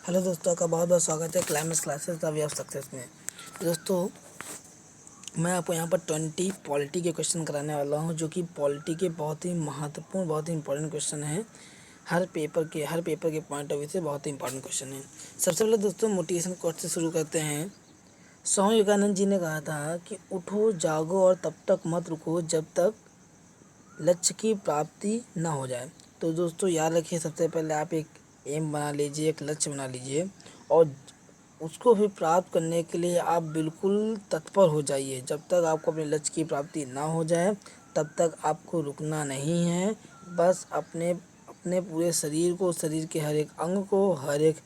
Hello दोस्तों, का बहुत बहुत स्वागत है climax classes the way of success में। दोस्तों, मैं आपको यहाँ पर 20 पॉलिटी के क्वेश्चन कराने वाला हूँ, जो कि पॉलिटी के बहुत ही महत्वपूर्ण, बहुत ही इंपॉर्टेंट क्वेश्चन हैं। हर पेपर के पॉइंट ऑफ व्यू से बहुत ही इंपॉर्टेंट क्वेश्चन है। सबसे पहले दोस्तों मोटिवेशन कोट से शुरू करते हैं। स्वामी विवेकानंद जी ने कहा था कि उठो जागो और तब तक मत रुको जब तक लक्ष्य की प्राप्ति ना हो जाए। तो दोस्तों याद रखिए, सबसे पहले आप एक एम बना लीजिए, एक लक्ष्य बना लीजिए और उसको भी प्राप्त करने के लिए आप बिल्कुल तत्पर हो जाइए। जब तक आपको अपने लक्ष्य की प्राप्ति ना हो जाए तब तक आपको रुकना नहीं है। बस अपने अपने पूरे शरीर को, शरीर के हर एक अंग को, हर एक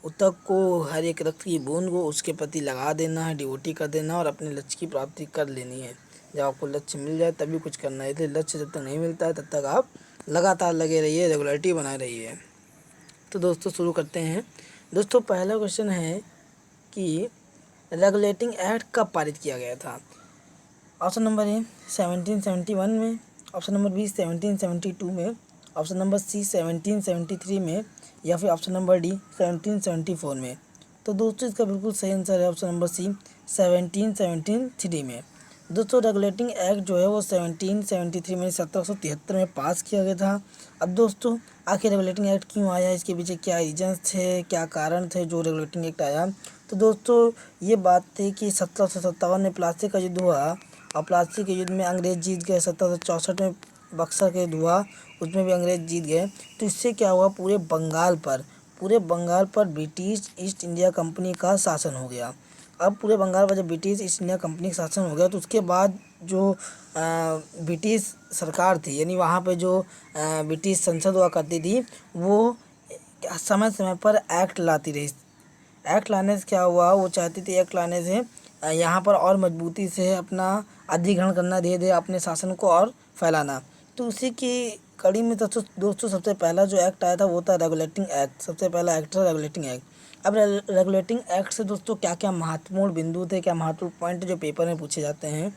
ऊतक को, हर एक रक्त की बूंद को उसके प्रति लगा देना है, डिवोटी कर देना और अपने लक्ष्य की प्राप्ति कर लेनी है। जब आपको लक्ष्य मिल जाए तभी कुछ करना है। इसलिए लक्ष्य जब तक नहीं मिलता है तब तक आप लगातार लगे रहिए, रेगुलरिटी बनाए रहिए। तो दोस्तों शुरू करते हैं। दोस्तों पहला क्वेश्चन है कि रेगुलेटिंग एक्ट कब पारित किया गया था। ऑप्शन नंबर ए 1771 में, ऑप्शन नंबर बी 1772 में, ऑप्शन नंबर सी 1773 में, या फिर ऑप्शन नंबर डी 1774 में। तो दोस्तों इसका बिल्कुल सही आंसर है ऑप्शन नंबर सी 1773 में। दोस्तों रेगुलेटिंग एक्ट जो है वो 1773 में 1773 में पास किया गया था। अब दोस्तों आखिर रेगुलेटिंग एक्ट क्यों आया, इसके पीछे क्या रीजंस थे, क्या कारण थे जो रेगुलेटिंग एक्ट आया। तो दोस्तों ये बात थी कि 1757 में प्लासी का युद्ध हुआ और प्लासी के युद्ध में अंग्रेज जीत गए। 1764 में बक्सर का युद्ध हुआ, उसमें भी अंग्रेज जीत गए। तो इससे क्या हुआ, पूरे बंगाल पर ब्रिटिश ईस्ट इंडिया कंपनी का शासन हो गया। अब पूरे बंगाल पर जब ब्रिटिश ईस्ट इंडिया कंपनी का शासन हो गया तो उसके बाद जो ब्रिटिश सरकार थी, यानी वहाँ पे जो ब्रिटिश संसद हुआ करती थी, वो समय समय पर एक्ट लाती रही। एक्ट लाने से क्या हुआ, वो चाहती थी एक्ट लाने से यहाँ पर और मजबूती से अपना अधिग्रहण करना, धीरे धीरे अपने शासन को और फैलाना। तो उसी की कड़ी में दोस्तों सबसे पहला जो एक्ट आया था वो था रेगुलेटिंग एक्ट। सबसे पहला एक्ट था रेगुलेटिंग एक्ट। अब रेगुलेटिंग एक्ट से दोस्तों क्या क्या महत्वपूर्ण बिंदु थे, क्या महत्वपूर्ण पॉइंट जो पेपर में पूछे जाते हैं।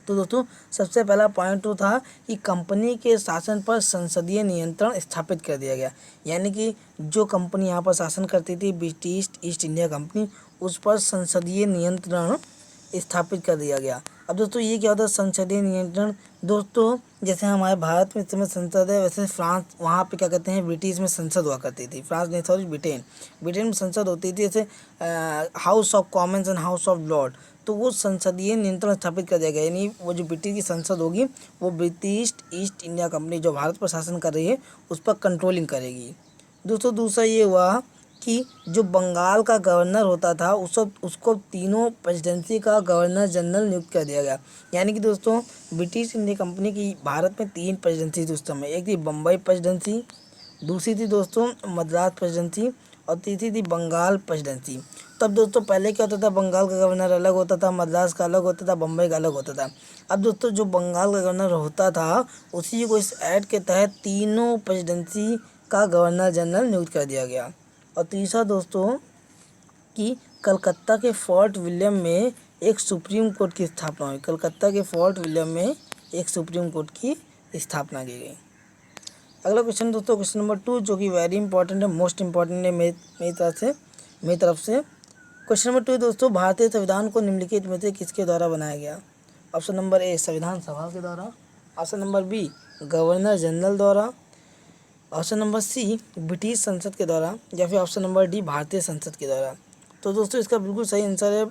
तो दोस्तों सबसे पहला पॉइंट तो था कि कंपनी के शासन पर संसदीय नियंत्रण स्थापित कर दिया गया। यानी कि जो कंपनी यहाँ पर शासन करती थी, ब्रिटिश ईस्ट इंडिया कंपनी, उस पर संसदीय नियंत्रण स्थापित कर दिया गया। अब दोस्तों ये क्या होता है संसदीय नियंत्रण। दोस्तों जैसे हमारे भारत में इस समय संसद है, वैसे फ्रांस, वहाँ पे क्या कहते हैं, ब्रिटिश में संसद हुआ करती थी। फ्रांस नहीं, सॉरी, ब्रिटेन में संसद होती थी, जैसे house of Commons and house of Lord. तो वो संसदीय नियंत्रण स्थापित कर दिया गया। यानी वो जो ब्रिटिश की संसद होगी वो ब्रिटिश ईस्ट इंडिया कंपनी जो भारत पर शासन कर रही है उस पर कंट्रोलिंग करेगी। दोस्तों दूसरा ये हुआ कि जो बंगाल का गवर्नर होता था उसको तीनों प्रेसिडेंसी का गवर्नर जनरल नियुक्त कर दिया गया। यानी कि दोस्तों ब्रिटिश इंडिया कंपनी की भारत में 3 प्रेसिडेंसी थी उस समय। एक थी बम्बई प्रेसिडेंसी, दूसरी थी दोस्तों मद्रास प्रेसिडेंसी और तीसरी थी बंगाल प्रेसिडेंसी। तब दोस्तों पहले क्या होता था, बंगाल का गवर्नर अलग होता था, मद्रास का अलग होता था, बम्बई का अलग होता था। अब दोस्तों जो बंगाल का गवर्नर होता था उसी को इस एक्ट के तहत तीनों प्रेसिडेंसी का गवर्नर जनरल नियुक्त कर दिया गया। और तीसरा दोस्तों कि कलकत्ता के फोर्ट विलियम में एक सुप्रीम कोर्ट की स्थापना हुई। कलकत्ता के फोर्ट विलियम में एक सुप्रीम कोर्ट की स्थापना की गई। अगला क्वेश्चन दोस्तों क्वेश्चन नंबर 2, जो कि वेरी इंपॉर्टेंट है, मोस्ट इंपॉर्टेंट है मेरी तरफ से। क्वेश्चन नंबर 2 दोस्तों, भारतीय संविधान को निम्नलिखित में से किसके द्वारा बनाया गया। ऑप्शन नंबर ए संविधान सभा के द्वारा, option number B governor general द्वारा, ऑप्शन नंबर सी ब्रिटिश संसद के द्वारा, या फिर ऑप्शन नंबर डी भारतीय संसद के द्वारा। तो दोस्तों इसका बिल्कुल सही आंसर है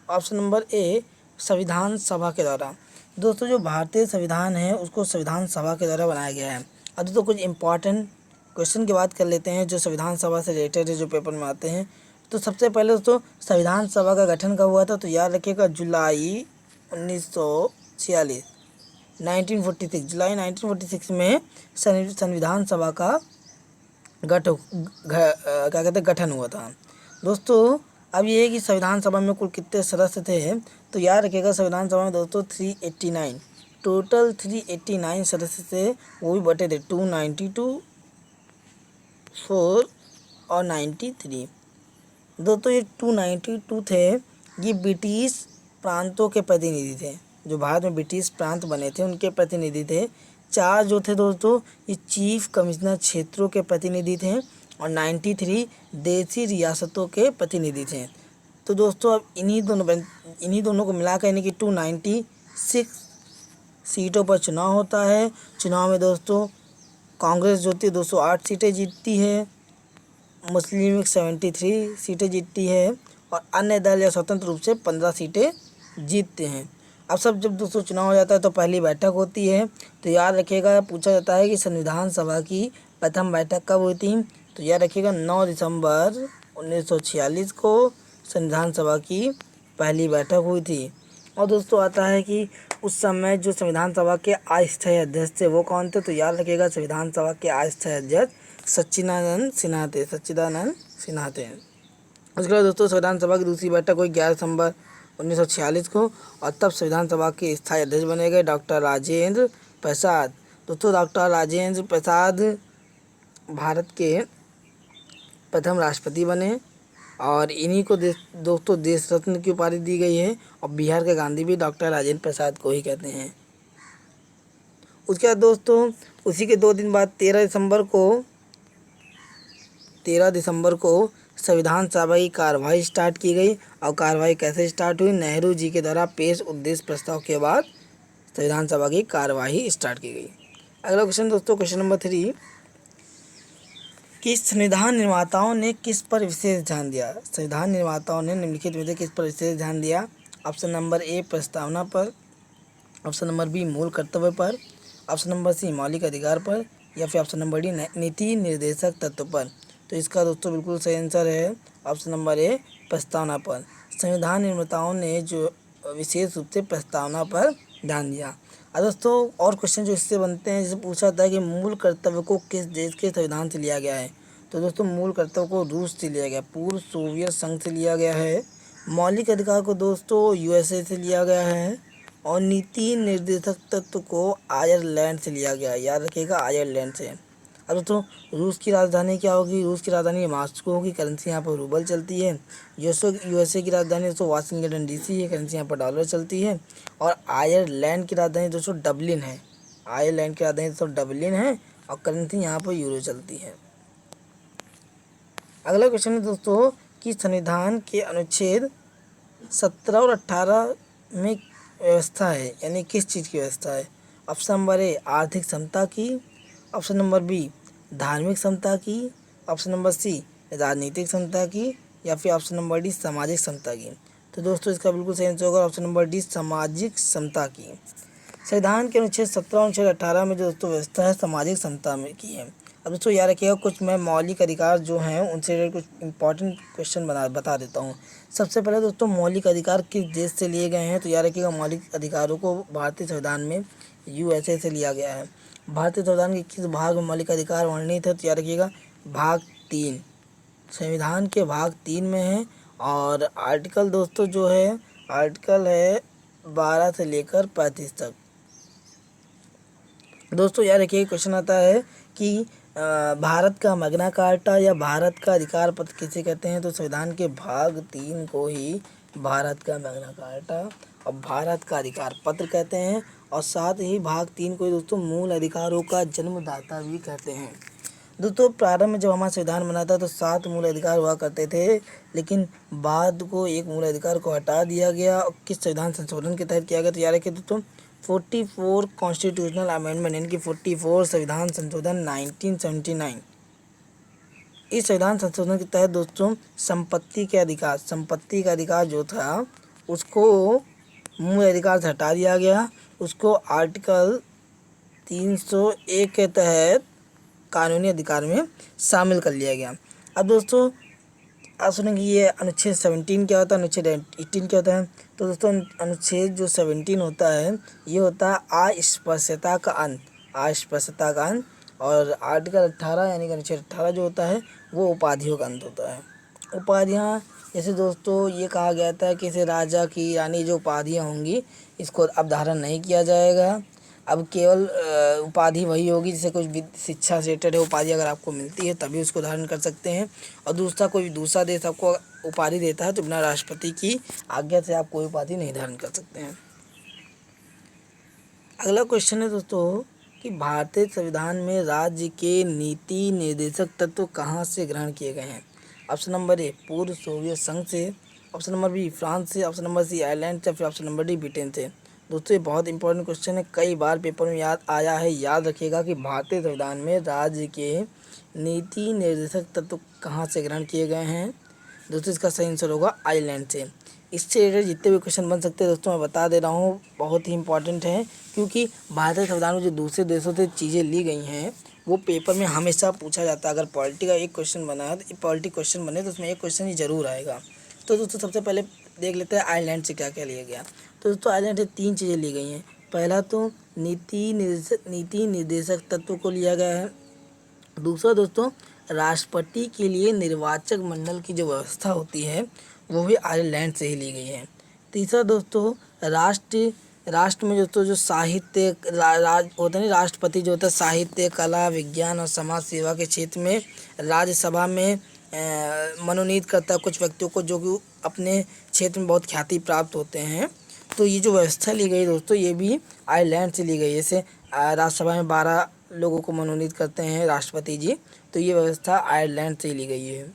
ऑप्शन नंबर ए संविधान सभा के द्वारा। दोस्तों जो भारतीय संविधान है उसको संविधान सभा के द्वारा बनाया गया है। अब दोस्तों कुछ इंपॉर्टेंट क्वेश्चन की बात कर लेते हैं जो संविधान सभा से रिलेटेड है, जो पेपर में आते हैं। तो सबसे पहले दोस्तों संविधान सभा का गठन कब हुआ था, तो याद रखिएगा जुलाई 1946, 1946, जुलाई 1946 में संविधान सभा का क्या कहते हैं गठन हुआ था। दोस्तों अब ये है कि संविधान सभा में कुल कितने सदस्य थे, तो याद रखिएगा संविधान सभा में दोस्तों 389, टोटल 389 सदस्य थे। वो भी बटे थे 292, 4 और 93। दोस्तों ये 292 थे, ये ब्रिटिश प्रांतों के प्रतिनिधि थे। जो भारत में ब्रिटिश प्रांत बने थे उनके प्रतिनिधि थे। 4 जो थे दोस्तों ये चीफ कमिश्नर क्षेत्रों के प्रतिनिधि थे और 93 देशी रियासतों के प्रतिनिधि थे। तो दोस्तों अब इन्हीं दोनों को मिलाकर यानी कि 296 सीटों पर चुनाव होता है। चुनाव में दोस्तों कांग्रेस जो थी 208 सीटें जीतती है, मुस्लिम लीग 73 सीटें जीतती है और अन्य दल या स्वतंत्र रूप से 15 सीटें जीतते हैं। अब सब जब दोस्तों चुनाव हो जाता है तो पहली बैठक होती है। तो याद रखिएगा, पूछा जाता है कि संविधान सभा की प्रथम बैठक कब हुई थी। तो याद रखिएगा 9 दिसंबर 1946 को संविधान सभा की पहली बैठक हुई थी। और दोस्तों आता है कि उस समय जो संविधान सभा के अस्थायी अध्यक्ष थे वो कौन थे। तो याद रखिएगा संविधान सभा के अस्थायी अध्यक्ष सच्चिदानंद सिन्हा थे। उसके बाद दोस्तों संविधान सभा की दूसरी बैठक हुई 11 दिसंबर 1946 को और तब संविधान सभा के स्थायी अध्यक्ष बने गए डॉक्टर राजेंद्र प्रसाद। दोस्तों डॉक्टर राजेंद्र प्रसाद भारत के प्रथम राष्ट्रपति बने और इन्हीं को दोस्तों देश रत्न की उपाधि दी गई है और बिहार के गांधी भी डॉक्टर राजेंद्र प्रसाद को ही कहते हैं। उसके बाद दोस्तों उसी के 2 दिन बाद 13 दिसंबर को संविधान सभा की कार्यवाही स्टार्ट की गई। और कार्यवाही कैसे स्टार्ट हुई, नेहरू जी के द्वारा पेश उद्देश्य प्रस्ताव के बाद संविधान सभा की कार्यवाही स्टार्ट की गई। अगला क्वेश्चन दोस्तों, क्वेश्चन नंबर 3 कि संविधान निर्माताओं ने किस पर विशेष ध्यान दिया। संविधान निर्माताओं ने निम्नलिखित में से किस पर विशेष ध्यान दिया। ऑप्शन नंबर ए प्रस्तावना पर, ऑप्शन नंबर बी मूल कर्तव्य पर, ऑप्शन नंबर सी मौलिक अधिकार पर या फिर ऑप्शन नंबर डी नीति निर्देशक तत्व पर। तो इसका दोस्तों बिल्कुल सही आंसर है ऑप्शन नंबर ए प्रस्तावना पर। संविधान निर्माताओं ने जो विशेष रूप से प्रस्तावना पर ध्यान दिया। अब दोस्तों और क्वेश्चन जो इससे बनते हैं, जैसे पूछा जाता है कि मूल कर्तव्य को किस देश के संविधान से लिया गया है। तो दोस्तों मूल कर्तव्य को रूस से लिया गया, पूर्व सोवियत संघ से लिया गया है। मौलिक अधिकार को दोस्तों यूएसए से लिया गया है और नीति निर्देशक तत्व को आयरलैंड से लिया गया है। याद रखिएगा आयरलैंड से। अब दोस्तों रूस की राजधानी क्या होगी, रूस की राजधानी मॉस्को होगी, करेंसी यहाँ पर रूबल चलती है। यूएसए की राजधानी दोस्तों वाशिंगटन डीसी है, करेंसी यहाँ पर डॉलर चलती है। और आयरलैंड की राजधानी दोस्तों डबलिन है, आयरलैंड की राजधानी दोस्तों डबलिन है और करेंसी यहाँ पर यूरो चलती है। अगला क्वेश्चन है दोस्तों कि संविधान के अनुच्छेद 17 और 18 में व्यवस्था है, यानी किस चीज़ की व्यवस्था है। ऑप्शन नंबर ए आर्थिक समता की, ऑप्शन नंबर बी धार्मिक समता की, ऑप्शन नंबर सी राजनीतिक समता की या फिर ऑप्शन नंबर डी सामाजिक समता की। तो दोस्तों इसका बिल्कुल सही आंसर होगा ऑप्शन नंबर डी सामाजिक समता की। संविधान के अनुच्छेद 17 और अनुच्छेद 18 में जो दोस्तों व्यवस्था है सामाजिक समता में की है। अब दोस्तों याद रखिएगा कुछ मैं मौलिक अधिकार जो हैं उनसे रिलेटेड कुछ इंपॉर्टेंट क्वेश्चन बता देता हूँ। सबसे पहले दोस्तों मौलिक अधिकार किस देश से लिए गए हैं। तो याद रखिएगा मौलिक अधिकारों को भारतीय संविधान में यूएसए से लिया गया है। भारतीय संविधान के किस भाग में मौलिक अधिकार वर्णित है। तो याद रखिएगा भाग 3, संविधान के भाग 3 में है और आर्टिकल दोस्तों जो है आर्टिकल है 12 से लेकर 35 तक। दोस्तों याद रखिए क्वेश्चन आता है कि भारत का मैग्ना कार्टा या भारत का अधिकार पत्र किसे कहते हैं। तो संविधान के भाग 3 को ही भारत का मैग्ना कार्टा और भारत का अधिकार पत्र कहते हैं और साथ ही भाग 3 को ही दोस्तों मूल अधिकारों का जन्मदाता भी कहते हैं। दोस्तों प्रारंभ में जब हमारा संविधान बना था तो 7 मूल अधिकार हुआ करते थे, लेकिन बाद को एक मूल अधिकार को हटा दिया गया और किस संविधान संशोधन के तहत किया गया। तो याद रखिए दोस्तों 44 कॉन्स्टिट्यूशनल अमेंडमेंट यानी कि 44 संविधान संशोधन 1979। इस संविधान संशोधन के तहत दोस्तों संपत्ति का अधिकार जो था उसको मूल अधिकार से हटा दिया गया, उसको आर्टिकल 301 के तहत कानूनी अधिकार में शामिल कर लिया गया। अब दोस्तों आप सुनेंगे ये अनुच्छेद 17 क्या होता है, अनुच्छेद 18 क्या होता है। तो दोस्तों अनुच्छेद जो 17 होता है ये होता है अस्पृश्यता का अंत और आर्टिकल 18 यानी कि अनुच्छेद 18 जो होता है वो उपाधियों का अंत होता है। उपाधियाँ जैसे दोस्तों ये कहा गया था कि इसे राजा की रानी जो उपाधियाँ होंगी इसको अब धारण नहीं किया जाएगा। अब केवल उपाधि वही होगी जिसे कुछ शिक्षा से रिलेटेड है उपाधि अगर आपको मिलती है तभी उसको धारण कर सकते हैं। और कोई दूसरा देश आपको उपाधि देता है तो बिना राष्ट्रपति की आज्ञा से आप कोई उपाधि नहीं धारण कर सकते हैं। अगला क्वेश्चन है दोस्तों कि भारतीय संविधान में राज्य के नीति निर्देशक तत्व कहाँ से ग्रहण किए गए हैं। ऑप्शन नंबर ए पूर्व सोवियत संघ से, ऑप्शन नंबर बी फ्रांस से, ऑप्शन नंबर सी आयरलैंड से, फिर ऑप्शन नंबर डी ब्रिटेन से। दोस्तों ये बहुत इंपॉर्टेंट क्वेश्चन है, कई बार पेपर में याद आया है। याद रखिएगा कि भारतीय संविधान में राज्य के नीति निर्देशक तत्व कहाँ से ग्रहण किए गए हैं। दोस्तों इसका सही आंसर होगा आयरलैंड से। इससे रिलेटेड जितने भी क्वेश्चन बन सकते हैं दोस्तों मैं बता दे रहा हूँ, बहुत ही इंपॉर्टेंट है, क्योंकि भारतीय संविधान में जो दूसरे देशों से चीज़ें ली गई हैं वो पेपर में हमेशा पूछा जाता है। अगर पॉलिटी का एक क्वेश्चन बना है तो पॉलिटी क्वेश्चन बने तो उसमें एक क्वेश्चन ही जरूर आएगा। तो दोस्तों सबसे पहले देख लेते हैं आयरलैंड से क्या क्या लिया गया। तो दोस्तों आयरलैंड से 3 चीज़ें ली गई हैं। पहला तो नीति निर्देशक तत्व को लिया गया है। दूसरा दोस्तों राष्ट्रपति के लिए निर्वाचक मंडल की जो व्यवस्था होती है वो भी आयरलैंड से ही ली गई है। तीसरा दोस्तों राष्ट्र में दोस्तों जो साहित्य होता है, राष्ट्रपति जो होता है साहित्य, कला, विज्ञान और समाज सेवा के क्षेत्र में राज्यसभा में मनोनीत करता है कुछ व्यक्तियों को जो कि अपने क्षेत्र में बहुत ख्याति प्राप्त होते हैं। तो ये जो व्यवस्था ली गई दोस्तों ये भी आयरलैंड से ली गई है। जैसे राज्यसभा में 12 लोगों को मनोनीत करते हैं राष्ट्रपति जी, तो ये व्यवस्था आयरलैंड से ही ली गई है।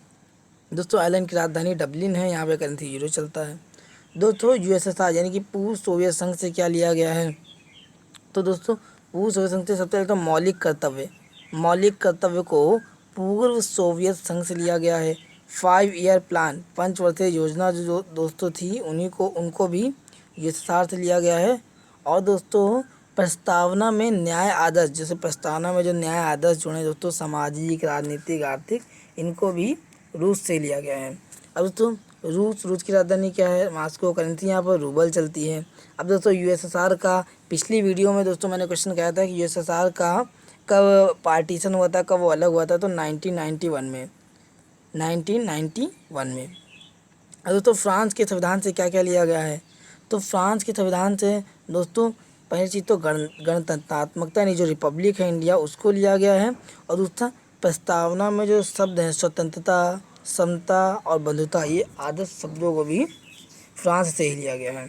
दोस्तों आयरलैंड की राजधानी डबलिन है, यहाँ पे करेंसी यूरो चलता है। दोस्तों यूएसएसआर यानी कि पूर्व सोवियत संघ से क्या लिया गया है। तो दोस्तों पूर्व सोवियत संघ से सबसे पहले तो मौलिक कर्तव्य को पूर्व सोवियत संघ से लिया गया है। 5 ईयर प्लान 5 वर्षीय योजना जो दोस्तों थी उनको भी यूएसएसआर से लिया गया है। और दोस्तों प्रस्तावना में न्याय आदर्श, जैसे प्रस्तावना में जो न्याय आदर्श जुड़े दोस्तों सामाजिक, राजनीतिक, आर्थिक, इनको भी रूस से लिया गया है। अब दोस्तों रूस की राजधानी क्या है, मॉस्को। करेंसी यहाँ पर रूबल चलती है। अब दोस्तों यूएसएसआर का पिछली वीडियो में दोस्तों मैंने क्वेश्चन किया था कि यूएसएसआर का कब पार्टीशन हुआ था, कब वो अलग हुआ था, तो 1991 में। अब दोस्तों फ्रांस के संविधान से क्या क्या लिया गया है। तो फ्रांस के संविधान से दोस्तों पहली चीज़ तो गणतंत्रात्मकता यानी जो रिपब्लिक है इंडिया उसको लिया गया है। और दूसरा प्रस्तावना में जो शब्द हैं स्वतंत्रता, समता और बंधुता, ये आदर्श शब्दों को भी फ्रांस से ही लिया गया है।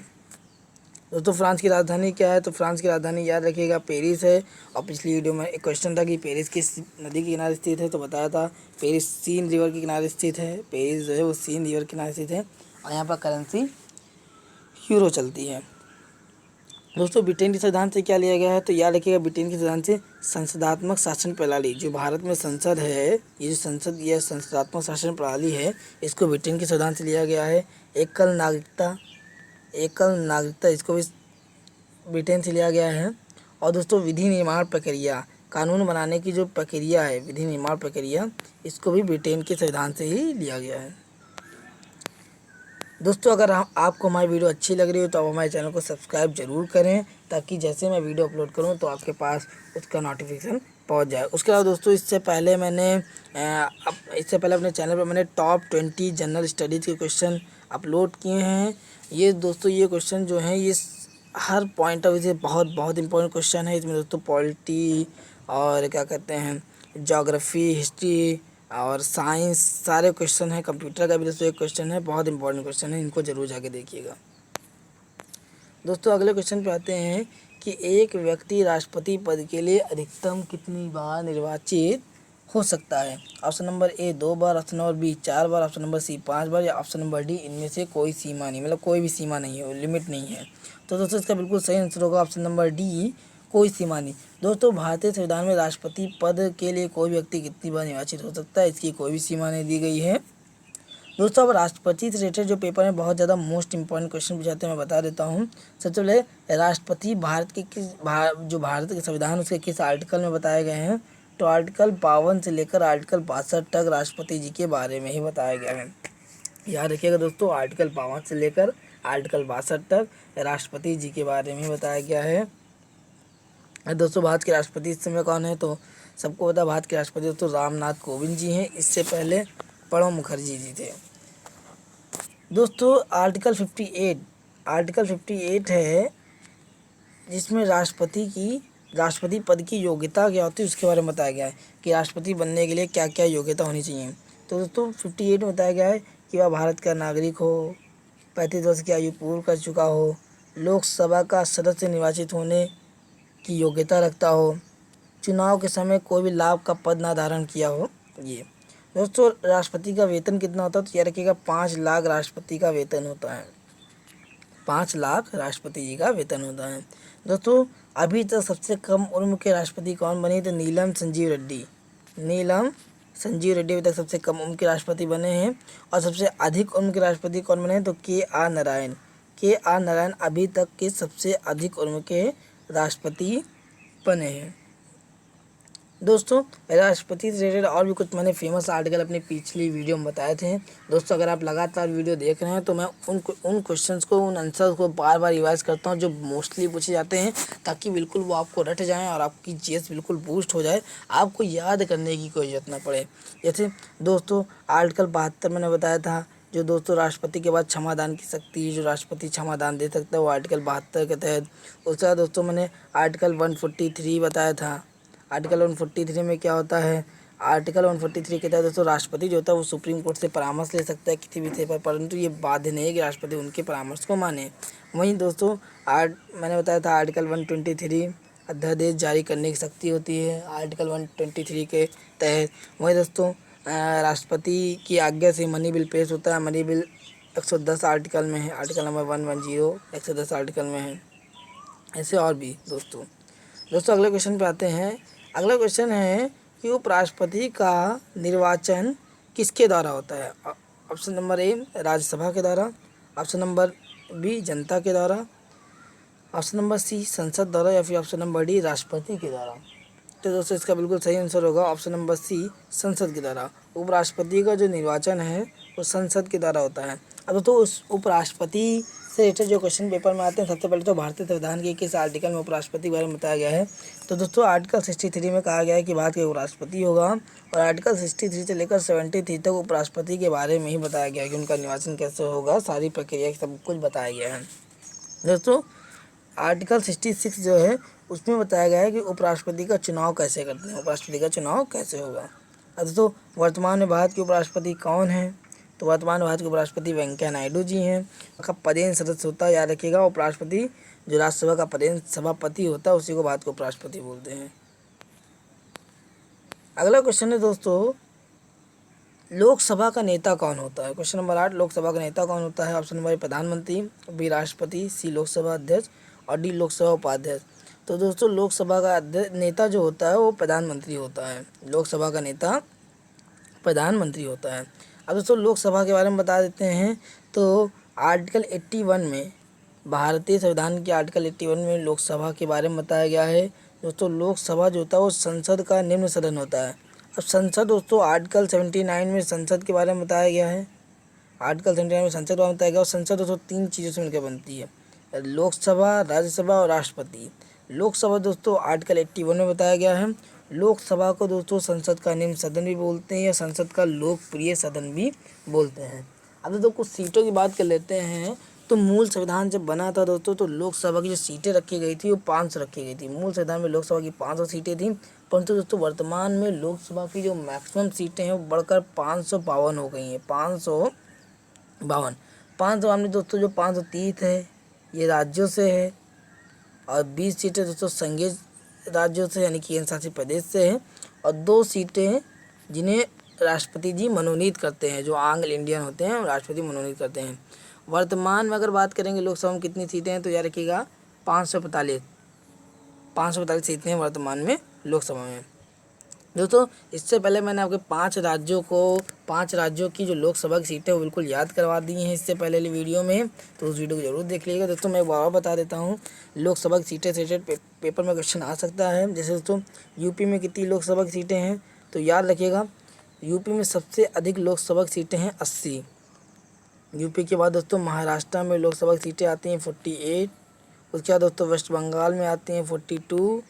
दोस्तों फ्रांस की राजधानी क्या है। तो फ्रांस की राजधानी याद रखिएगा पेरिस है। और पिछली वीडियो में एक क्वेश्चन था कि पेरिस किस नदी के किनारे स्थित है, तो बताया था पेरिस सीन रिवर के किनारे स्थित है। पेरिस जो है वो सीन रिवर के किनारे स्थित है और यहाँ पर करेंसी यूरो चलती है। दोस्तों ब्रिटेन के संविधान से क्या लिया गया है। तो याद रखिएगा ब्रिटेन के संविधान से संसदात्मक शासन प्रणाली, जो भारत में संसद है, ये जो संसदात्मक शासन प्रणाली है, इसको ब्रिटेन के संविधान से लिया गया है। एकल नागरिकता इसको भी ब्रिटेन से लिया गया है। और दोस्तों विधि निर्माण प्रक्रिया, कानून बनाने की जो प्रक्रिया है, विधि निर्माण प्रक्रिया, इसको भी ब्रिटेन के संविधान से ही लिया गया है। दोस्तों अगर आपको हमारी वीडियो अच्छी लग रही हो तो आप हमारे चैनल को सब्सक्राइब जरूर करें, ताकि जैसे मैं वीडियो अपलोड करूं तो आपके पास उसका नोटिफिकेशन पहुंच जाए। उसके अलावा दोस्तों इससे पहले अपने चैनल पर मैंने टॉप 20 जनरल स्टडीज़ के क्वेश्चन अपलोड किए हैं। ये दोस्तों ये क्वेश्चन जो हैं ये हर पॉइंट ऑफ व्यू से बहुत इंपॉर्टेंट क्वेश्चन है। इसमें दोस्तों पॉलिटी और क्या कहते हैं ज्योग्राफी, हिस्ट्री और साइंस सारे क्वेश्चन हैं। कंप्यूटर का भी दोस्तों एक क्वेश्चन है, बहुत इंपॉर्टेंट क्वेश्चन है, इनको जरूर जाके देखिएगा। दोस्तों अगले क्वेश्चन पे आते हैं कि एक व्यक्ति राष्ट्रपति पद के लिए अधिकतम कितनी बार निर्वाचित हो सकता है। ऑप्शन नंबर ए 2 बार, ऑप्शन नंबर बी 4 बार, ऑप्शन नंबर सी 5 बार, या ऑप्शन नंबर डी इनमें से कोई सीमा नहीं, मतलब कोई भी सीमा नहीं है, लिमिट नहीं है। तो दोस्तों इसका बिल्कुल सही आंसर होगा ऑप्शन नंबर डी, कोई सीमा नहीं। दोस्तों भारतीय संविधान में राष्ट्रपति पद के लिए कोई व्यक्ति कितनी बार निर्वाचित हो सकता है, इसकी कोई भी सीमा नहीं दी गई है। दोस्तों अब राष्ट्रपति से रिलेटेड जो पेपर में बहुत ज़्यादा मोस्ट इंपॉर्टेंट क्वेश्चन पूछाते हैं मैं बता देता हूँ। सबसे पहले राष्ट्रपति भारत के संविधान उसके किस आर्टिकल में बताए गए हैं। तो आर्टिकल 52 से लेकर आर्टिकल 62 तक राष्ट्रपति जी के बारे में ही बताया गया है। याद रखिएगा दोस्तों आर्टिकल 52 से लेकर आर्टिकल 62 तक राष्ट्रपति जी के बारे में बताया गया है। दोस्तों भारत के राष्ट्रपति इस समय कौन है, तो सबको पता भारत के राष्ट्रपति दोस्तों रामनाथ कोविंद जी हैं। इससे पहले प्रणब मुखर्जी जी थे। दोस्तों आर्टिकल 58 है, जिसमें राष्ट्रपति पद की योग्यता क्या होती है उसके बारे में बताया गया है कि राष्ट्रपति बनने के लिए क्या क्या योग्यता होनी चाहिए। तो दोस्तों 58 में बताया गया है कि वह भारत का नागरिक हो, 35 वर्ष की आयु पूर्ण कर चुका हो, लोकसभा का सदस्य निर्वाचित होने की योग्यता रखता हो, चुनाव के समय कोई भी लाभ का पद ना धारण किया हो। ये दोस्तों राष्ट्रपति का वेतन कितना होता है, तो याद रखिएगा 5 लाख राष्ट्रपति का वेतन होता है। 5 लाख राष्ट्रपति जी का वेतन होता है। दोस्तों अभी तक सबसे कम उम्र के राष्ट्रपति कौन बने, तो नीलम संजीव रेड्डी। नीलम संजीव रेड्डी अभी तक सबसे कम उम्र के राष्ट्रपति बने हैं। और सबसे अधिक उम्र के राष्ट्रपति कौन बने हैं, तो के.आर. नारायण। के.आर. नारायण अभी तक के सबसे अधिक उम्र के राष्ट्रपति बने हैं। दोस्तों राष्ट्रपति से रिलेटेड और भी कुछ मैंने फेमस आर्टिकल अपनी पिछली वीडियो में बताए थे। दोस्तों अगर आप लगातार वीडियो देख रहे हैं तो मैं उन क्वेश्चंस को, उन आंसर्स को बार बार रिवाइज करता हूं जो मोस्टली पूछे जाते हैं, ताकि बिल्कुल वो आपको रट जाएं और आपकी जीएस बिल्कुल बूस्ट हो जाए, आपको याद करने की कोई जरूरत ना पड़े। जैसे दोस्तों आर्टिकल 72 मैंने बताया था, जो दोस्तों राष्ट्रपति के बाद क्षमादान की शक्ति, जो राष्ट्रपति क्षमादान दे सकता है वो आर्टिकल 72 के तहत। उसके बाद दोस्तों मैंने आर्टिकल 143 बताया था। आर्टिकल 143 में क्या होता है, आर्टिकल 143 के तहत दोस्तों राष्ट्रपति जो होता है वो सुप्रीम कोर्ट से परामर्श ले सकता है किसी विषय पर, परंतु ये बाध्य नहीं है कि राष्ट्रपति उनके परामर्श को माने। वहीं दोस्तों मैंने बताया था आर्टिकल 123 अध्यादेश जारी करने की शक्ति होती है आर्टिकल 123 के तहत। वहीं दोस्तों राष्ट्रपति की आज्ञा से मनी बिल पेश होता है। मनी बिल 110 आर्टिकल में है, आर्टिकल नंबर 110 110 आर्टिकल में है। ऐसे और भी दोस्तों अगले क्वेश्चन पे आते हैं। अगला क्वेश्चन है कि उपराष्ट्रपति का निर्वाचन किसके द्वारा होता है। ऑप्शन नंबर ए राज्यसभा के द्वारा, ऑप्शन नंबर बी जनता के द्वारा, ऑप्शन नंबर सी संसद द्वारा, या फिर ऑप्शन नंबर डी राष्ट्रपति के द्वारा। तो दोस्तों इसका बिल्कुल सही आंसर होगा ऑप्शन नंबर सी संसद के द्वारा। उपराष्ट्रपति का जो निर्वाचन है वो संसद के द्वारा होता है। अब दोस्तों उस उपराष्ट्रपति से रिलेटेड जो क्वेश्चन पेपर में आते हैं, सबसे पहले तो भारतीय संविधान के किस आर्टिकल में उपराष्ट्रपति के बारे में बताया गया है, तो दोस्तों आर्टिकल 63 में कहा गया है कि भारत के उपराष्ट्रपति होगा। और आर्टिकल 63 से लेकर 73 तक उपराष्ट्रपति के बारे में ही बताया गया है कि उनका निर्वाचन कैसे होगा, सारी प्रक्रिया सब कुछ बताया गया है। दोस्तों आर्टिकल 66 जो है उसमें बताया गया है कि उपराष्ट्रपति का चुनाव कैसे करते हैं, उपराष्ट्रपति का चुनाव कैसे होगा। अब दोस्तों वर्तमान में भारत के उपराष्ट्रपति कौन है, तो वर्तमान भारत के उपराष्ट्रपति वेंकैया नायडू जी हैं। का पदेन सदस्य होता है, याद रखिएगा उपराष्ट्रपति जो राज्यसभा का पदेन सभापति होता है उसी को भारत के उपराष्ट्रपति बोलते हैं। अगला क्वेश्चन है दोस्तों लोकसभा का नेता कौन होता है। क्वेश्चन नंबर 8 लोकसभा का नेता कौन होता है। ऑप्शन नंबर ए प्रधानमंत्री, बी राष्ट्रपति, सी लोकसभा अध्यक्ष और डी लोकसभा उपाध्यक्ष। तो दोस्तों लोकसभा का नेता जो होता है वो प्रधानमंत्री होता है। लोकसभा का नेता प्रधानमंत्री होता है। अब दोस्तों लोकसभा के बारे में बता देते हैं। तो आर्टिकल 81 में, भारतीय संविधान के आर्टिकल 81 में लोकसभा के बारे में बताया गया है। दोस्तों लोकसभा जो होता है वो संसद का निम्न सदन होता है। अब संसद दोस्तों आर्टिकल 79 में संसद के बारे में बताया गया है। आर्टिकल 79 में संसद के बारे में बताया गया। और संसद दोस्तों 3 चीज़ों से मिलकर बनती है, लोकसभा, राज्यसभा और राष्ट्रपति। लोकसभा दोस्तों आर्टिकल 81 में बताया गया है। लोकसभा को दोस्तों संसद का निम्न सदन भी बोलते हैं या संसद का लोकप्रिय सदन भी बोलते हैं। अब दोस्तों कुछ सीटों की बात कर लेते हैं। तो मूल संविधान जब बना था दोस्तों तो लोकसभा की जो सीटें रखी गई थी वो 500 रखी गई थी। मूल संविधान में लोकसभा की 500 सीटें थी, परंतु दोस्तों वर्तमान में लोकसभा की जो मैक्सिमम सीटें हैं वो बढ़कर 552 हो गई हैं। 552 में दोस्तों जो 530 है ये राज्यों से है और 20 सीटें दोस्तों संघीय राज्यों से यानी कि केंद्र शासित प्रदेश से है और 2 सीटें जिन्हें राष्ट्रपति जी मनोनीत करते हैं, जो आंग्ल इंडियन होते हैं राष्ट्रपति मनोनीत करते हैं। वर्तमान में अगर बात करेंगे लोकसभा में कितनी सीटें हैं तो याद रखिएगा 545 सीटें हैं वर्तमान में लोकसभा में। दोस्तों इससे पहले मैंने आपके 5 राज्यों की जो लोकसभा की सीटें वो बिल्कुल याद करवा दी हैं इससे पहले वाली वीडियो में, तो उस वीडियो को जरूर देख लीजिएगा। दोस्तों मैं एक बार बता देता हूँ लोकसभा की सीटें से रिलेटेड पेपर में क्वेश्चन आ सकता है। जैसे दोस्तों यूपी में कितनी लोकसभा की सीटें हैं, तो याद रखिएगा यूपी में सबसे अधिक लोकसभा की सीटें हैं 80। यूपी के बाद दोस्तों महाराष्ट्र में लोकसभा की सीटें आती हैं 48। उसके बाद दोस्तों वेस्ट बंगाल में आती हैं 42।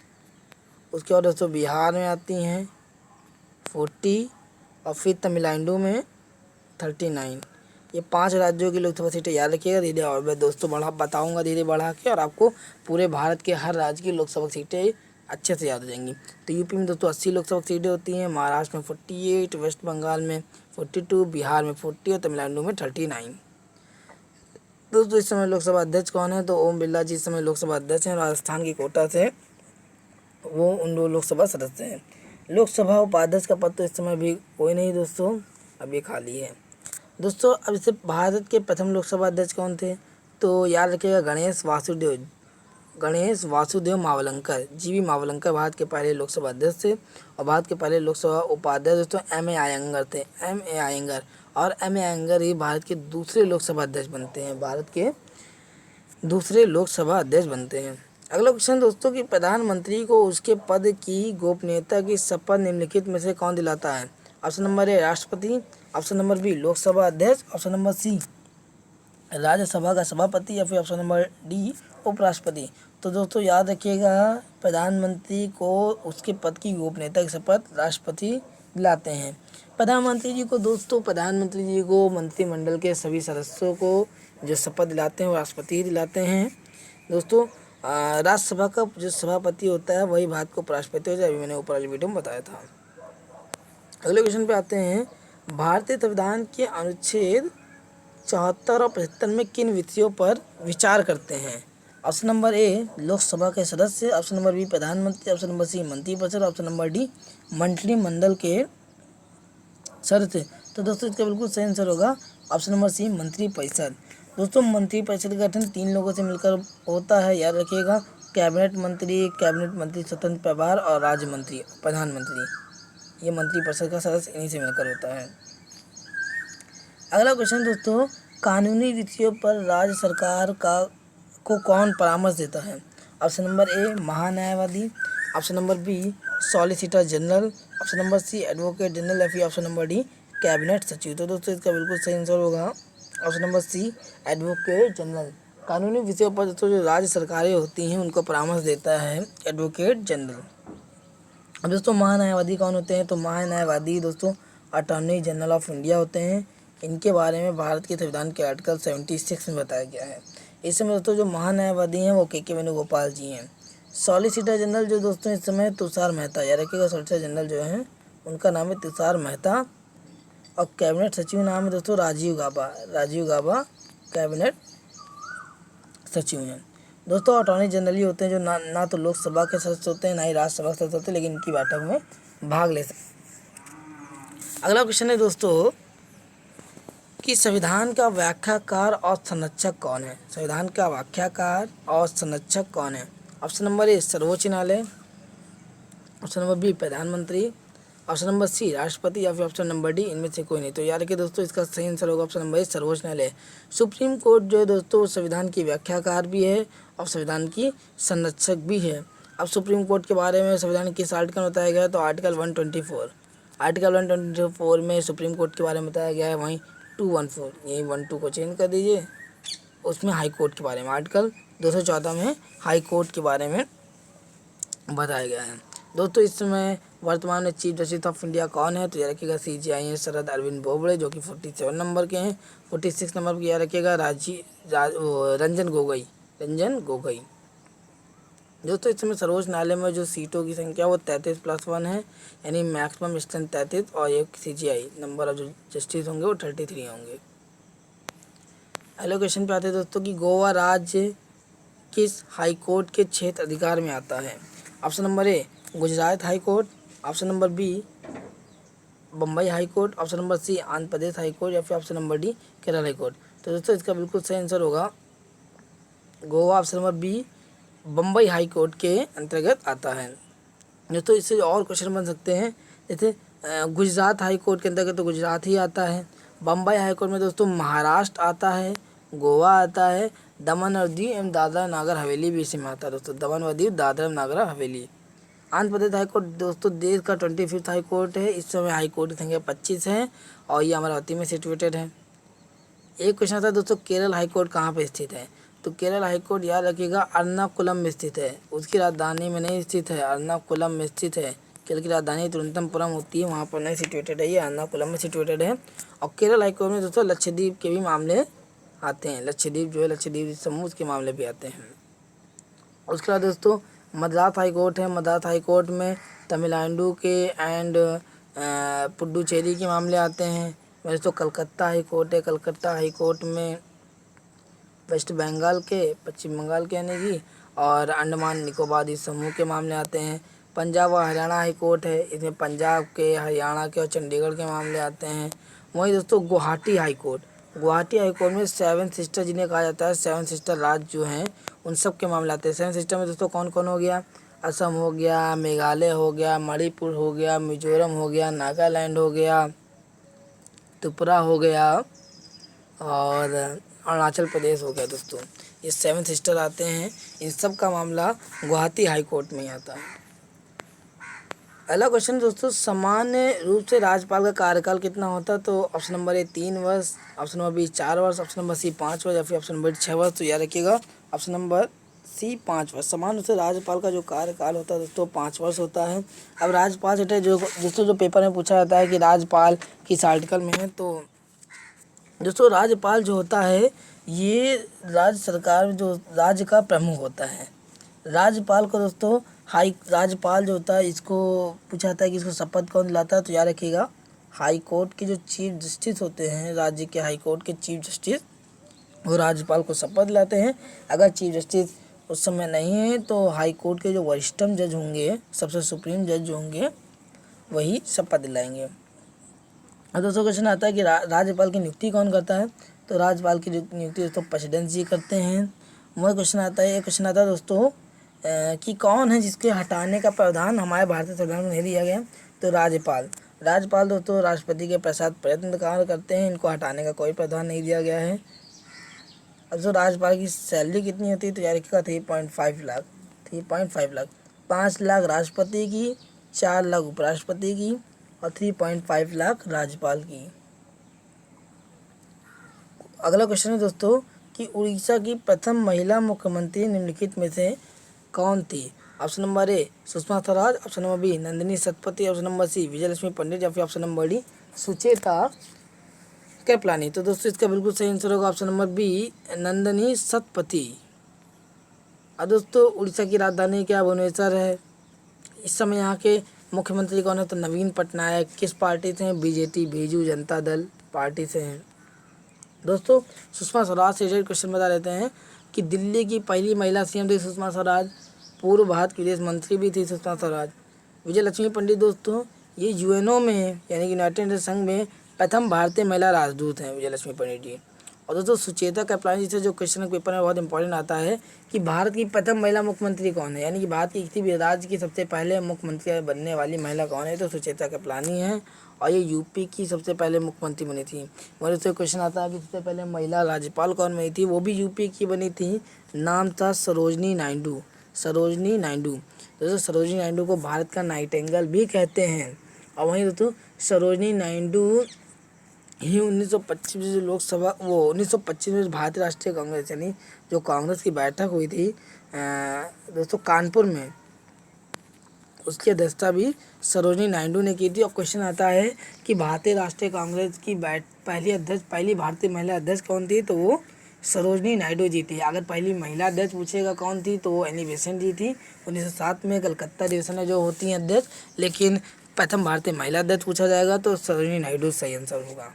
उसके बाद दोस्तों बिहार में आती हैं 40 और फिर तमिलनाडु में 39। ये 5 राज्यों की लोकसभा सीटें याद रखिएगा। धीरे और मैं दोस्तों बताऊंगा धीरे बढ़ा के, और आपको पूरे भारत के हर राज्य की लोकसभा सीटें अच्छे से याद हो जाएंगी। तो यूपी में दोस्तों 80 लोकसभा सीटें होती हैं, महाराष्ट्र में 48, वेस्ट बंगाल में 42, बिहार में 40 और तमिलनाडु में 39। दोस्तों इस समय लोकसभा अध्यक्ष कौन है, तो ओम बिरला जी इस समय लोकसभा अध्यक्ष हैं। राजस्थान की कोटा से वो उन दो लोकसभा सदस्य हैं। लोकसभा उपाध्यक्ष का पद तो इस समय भी कोई नहीं दोस्तों, अभी खाली है दोस्तों। अब इससे भारत के प्रथम लोकसभा अध्यक्ष कौन थे, तो याद रखिएगा गणेश वासुदेव मावलंकर, जीवी मावलंकर भारत के पहले लोकसभा अध्यक्ष थे। और भारत के पहले लोकसभा उपाध्यक्ष दोस्तों एम ए अयंगर थे, एम ए अयंगर। और एम ए अयंगर ही भारत के दूसरे लोकसभा अध्यक्ष बनते हैं, भारत के दूसरे लोकसभा अध्यक्ष बनते हैं। अगला क्वेश्चन दोस्तों कि प्रधानमंत्री को उसके पद की गोपनीयता की शपथ निम्नलिखित में से कौन दिलाता है। ऑप्शन नंबर ए राष्ट्रपति, ऑप्शन नंबर बी लोकसभा अध्यक्ष, ऑप्शन नंबर सी राज्यसभा का सभापति, या फिर ऑप्शन नंबर डी उपराष्ट्रपति। तो दोस्तों याद रखिएगा, प्रधानमंत्री को उसके पद की गोपनीयता की शपथ राष्ट्रपति दिलाते हैं। प्रधानमंत्री जी को मंत्रिमंडल के सभी सदस्यों को जो शपथ दिलाते हैं वो राष्ट्रपति दिलाते हैं दोस्तों। राज्यसभा का जो सभापति होता है वही भारत को उपराष्ट्रपति होता है, अभी मैंने ऊपर वाली वीडियो में बताया था। अगले क्वेश्चन पे आते हैं, भारतीय संविधान के अनुच्छेद 74 और 75 में किन विषयों पर विचार करते हैं। ऑप्शन नंबर ए लोकसभा के सदस्य, ऑप्शन नंबर बी प्रधानमंत्री, ऑप्शन नंबर सी मंत्रिपरिषद, ऑप्शन नंबर डी मंत्रिमंडल के सदस्य। तो दोस्तों इसका बिल्कुल सही आंसर होगा ऑप्शन नंबर सी मंत्रिपरिषद। दोस्तों मंत्रिपरिषद का गठन 3 लोगों से मिलकर होता है, याद रखिएगा, कैबिनेट मंत्री स्वतंत्र प्रभार और राज्य मंत्री प्रधानमंत्री। ये मंत्रिपरिषद का सदस्य इन्हीं से मिलकर होता है। अगला क्वेश्चन दोस्तों, कानूनी विषयों पर राज्य सरकार को कौन परामर्श देता है। ऑप्शन नंबर ए महान्यायवादी, option number B solicitor general, option number C advocate general, या फिर ऑप्शन नंबर डी कैबिनेट सचिव। तो दोस्तों इसका बिल्कुल सही आंसर होगा option number C advocate general. कानूनी विषयों पर दोस्तों जो राज्य सरकारें होती हैं उनको परामर्श देता है एडवोकेट जनरल। अब दोस्तों महान्यायवादी कौन होते हैं, तो महान्यायवादी दोस्तों अटॉर्नी जनरल ऑफ इंडिया होते हैं। इनके बारे में भारत के संविधान के आर्टिकल 76 में बताया गया है। इस समय दोस्तों जो महान्यायवादी हैं वो के वेणुगोपाल जी हैं। सॉलिसिटर जनरल जो दोस्तों इस समय तुषार मेहता, याद रखिएगा, सॉलिसिटर जनरल जो हैं उनका नाम है तुषार मेहता। और कैबिनेट सचिव नाम है दोस्तों राजीव गाबा कैबिनेट सचिव हैं दोस्तों। अटॉर्नी जनरल ही होते हैं जो ना तो लोकसभा के सदस्य होते हैं ना ही राज्यसभा के सदस्य होते हैं, लेकिन इनकी बैठक में भाग ले सकते। अगला क्वेश्चन है दोस्तों कि संविधान का व्याख्याकार और संरक्षक कौन है। संविधान का व्याख्याकार और संरक्षक कौन है। ऑप्शन नंबर ए सर्वोच्च न्यायालय, ऑप्शन नंबर बी प्रधानमंत्री, ऑप्शन नंबर सी राष्ट्रपति, या फिर ऑप्शन नंबर डी इनमें से कोई नहीं। तो याद रखिए दोस्तों इसका सही आंसर होगा ऑप्शन नंबर ए सर्वोच्च न्यायालय। सुप्रीम कोर्ट जो है दोस्तों संविधान की व्याख्याकार भी है और संविधान की संरक्षक भी है। अब सुप्रीम कोर्ट के बारे में संविधान किस आर्टिकल में बताया गया है, तो आर्टिकल 124 में सुप्रीम कोर्ट के बारे में बताया गया है। वहीं 214 यही 12 को चेंज कर दीजिए, उसमें हाई कोर्ट के बारे में आर्टिकल 214 में हाई कोर्ट के बारे में बताया गया है दोस्तों। इस समय वर्तमान में चीफ जस्टिस ऑफ इंडिया कौन है, तो याद रखिएगा CJI शरद अरविंद बोबड़े जो कि 47 नंबर के हैं। 46 नंबर की याद रखिएगा रंजन गोगोई। दोस्तों इस समय सर्वोच्च न्यायालय में जो सीटों की संख्या वो 33+1 है, यानी मैक्सिमम स्ट्रेंथ 33, और एक CJI नंबर ऑफ जो जस्टिस होंगे वो 33 होंगे। अगले क्वेश्चन पे आते हैं दोस्तों कि गोवा राज्य किस हाई कोर्ट के क्षेत्र अधिकार में आता है। Option number A Gujarat high court, option number B Bombay high court, option number C Andhra Pradesh high court, या फिर option number D Kerala high court. तो दोस्तों इसका बिल्कुल सही आंसर होगा Goa, option number B Bombay high court के अंतर्गत आता है दोस्तों। इससे और क्वेश्चन बन सकते हैं, जैसे गुजरात हाई कोर्ट के अंतर्गत तो गुजरात ही आता है। बम्बई हाई कोर्ट में दोस्तों महाराष्ट्र आता है, गोवा आता है, दमन और दीव एवं दादरा नगर हवेली भी इसमें आता है दोस्तों, दमन व दीव दादरा नगर हवेली। आंध्र प्रदेश हाई कोर्ट दोस्तों देश का 25वां हाई कोर्ट है। इस समय हाई कोर्ट की संख्या 25 है और ये अमरावती में सिचुएटेड है। एक क्वेश्चन आता है दोस्तों केरल हाई कोर्ट कहाँ पे स्थित है, तो केरल हाई कोर्ट याद रखिएगा एर्नाकुलम में स्थित है, उसकी राजधानी में नहीं स्थित है, एर्नाकुलम में स्थित है। केरल की राजधानी तिरुवनंतपुरम होती है, वहाँ पर नहीं सिचुएटेड है, ये एर्नाकुलम में सिचुएटेड है। और केरल हाई कोर्ट में दोस्तों लक्षद्वीप के भी मामले आते हैं, लक्षद्वीप जो है लक्षद्वीप समूह के मामले भी आते हैं। उसके बाद दोस्तों मद्रास हाई कोर्ट है, मद्रास हाई कोर्ट में तमिलनाडु के एंड पुडुचेरी के मामले आते हैं। दोस्तों कलकत्ता हाई कोर्ट है, कलकत्ता हाई कोर्ट में वेस्ट बंगाल के, पश्चिम बंगाल के यानी कि और अंडमान निकोबार द्वीप समूह के मामले आते हैं। पंजाब और हरियाणा हाई कोर्ट है, इसमें पंजाब के, हरियाणा के और चंडीगढ़ के मामले आते हैं। वहीं दोस्तों Guwahati high court, Guwahati high court में सेवन सिस्टर जिन्हें कहा जाता है, सेवन सिस्टर राज्य जो हैं उन सब के मामले आते हैं। सेवन सिस्टर में दोस्तों कौन कौन हो गया, असम हो गया, मेघालय हो गया, मणिपुर हो गया, मिजोरम हो गया, नागालैंड हो गया, त्रिपुरा हो गया और अरुणाचल प्रदेश हो गया। दोस्तों ये सेवन सिस्टर आते हैं, इन सब का मामला गुवाहाटी हाई कोर्ट में ही आता है। अगला क्वेश्चन दोस्तों, सामान्य रूप से राज्यपाल का कार्यकाल कितना होता है? तो ऑप्शन नंबर ए 3 वर्ष, ऑप्शन नंबर बी 4 वर्ष, ऑप्शन नंबर सी 5 वर्ष या फिर ऑप्शन नंबर 6 वर्ष। तो याद रखिएगा ऑप्शन नंबर सी 5 वर्ष। सामान्य रूप से राज्यपाल का जो कार्यकाल होता है दोस्तों 5 वर्ष होता है। अब राज्यपाल से जो दोस्तों जो पेपर में पूछा जाता है कि राज्यपाल किस आर्टिकल में है, तो दोस्तों राज्यपाल जो होता है ये राज्य सरकार में जो राज्य का प्रमुख होता है। राज्यपाल को दोस्तों राज्यपाल जो होता है इसको पूछा जाता है कि इसको शपथ कौन दिलाता है? तो याद रखिएगा हाई कोर्ट के जो चीफ जस्टिस होते हैं, राज्य के हाई कोर्ट के चीफ जस्टिस, वो राज्यपाल को शपथ दिलाते हैं। अगर चीफ जस्टिस उस समय नहीं है तो हाई कोर्ट के जो वरिष्ठतम जज होंगे, सबसे सुप्रीम जज जो होंगे, वही शपथ दिलाएंगे। अब दोस्तों क्वेश्चन आता है कि राज्यपाल की नियुक्ति कौन करता है? तो राज्यपाल की नियुक्ति दोस्तों प्रेसिडेंट जी करते हैं। वह क्वेश्चन आता है, दोस्तों कि कौन है जिसके हटाने का प्रावधान हमारे भारतीय संविधान में नहीं दिया गया? तो राज्यपाल दोस्तों राष्ट्रपति के पश्चात प्रयत्न करते हैं, इनको हटाने का कोई प्रावधान नहीं दिया गया है। अब जो राज्यपाल की सैलरी कितनी होती है? तो याद रखिएगा 3.5 लाख, 3.5 लाख, 5 लाख राष्ट्रपति की, 4 लाख उपराष्ट्रपति की और 3.5 लाख राज्यपाल की। अगला क्वेश्चन है दोस्तों कि उड़ीसा की प्रथम महिला मुख्यमंत्री निम्नलिखित में से कौन थी? Option number A Sushma Swaraj, option number B Nandini Satpathy, option number C Vijayalakshmi Pandit या फिर option number D Sucheta Kripalani. तो दोस्तों इसका बिल्कुल सही आंसर होगा option number B Nandini Satpathy. अब दोस्तों उड़ीसा की राजधानी क्या भुवनेश्वर है। इस समय यहाँ के मुख्यमंत्री कौन है? तो नवीन पटनायक। किस पार्टी से हैं? बीजेपी, बीजू जनता दल पार्टी से हैं। दोस्तों सुषमा स्वराज से रिलेटेड क्वेश्चन बता देते हैं कि दिल्ली की पहली महिला सीएम थी सुषमा स्वराज, पूर्व भारत की विदेश मंत्री भी थी सुषमा स्वराज। विजयलक्ष्मी पंडित दोस्तों ये यूएनओ में यानी कि यूनाइटेड नेशन संघ में प्रथम भारतीय महिला राजदूत हैं विजयलक्ष्मी पंडित जी। और दोस्तों सुचेता कृपलानी जी से जो क्वेश्चन पेपर में बहुत इंपॉर्टेंट आता है कि भारत की प्रथम महिला मुख्यमंत्री कौन है, यानी कि भारत की किसी भी राज्य की सबसे पहले मुख्यमंत्री बनने वाली महिला कौन है? तो सुचेता कृपलानी है और ये यूपी की सबसे पहले मुख्यमंत्री बनी थी। और उससे क्वेश्चन आता है कि सबसे पहले महिला राज्यपाल कौन बनी थी? वो भी यूपी की बनी थी, नाम था सरोजनी नायडू। सरोजनी नायडू। दोस्तों सरोजनी नायडू को भारत का नाइटिंगेल भी कहते हैं। और वहीं दोस्तों सरोजनी नायडू ही 1925 में जो लोकसभा 1925 में भारतीय राष्ट्रीय कांग्रेस यानी जो कांग्रेस की बैठक हुई थी दोस्तों कानपुर में, उसकी अध्यक्षता भी सरोजनी नायडू ने की थी। और क्वेश्चन आता है कि भारतीय राष्ट्रीय कांग्रेस की पहली भारतीय महिला अध्यक्ष कौन थी? तो वो सरोजनी नायडू जी थी। अगर पहली महिला अध्यक्ष पूछेगा कौन थी तो वो एनी बेसेंट जी थी। 1907 में कलकत्ता डिवीजन में जो होती हैं अध्यक्ष, लेकिन प्रथम भारतीय महिला अध्यक्ष पूछा जाएगा तो सरोजनी नायडू सही आंसर होगा।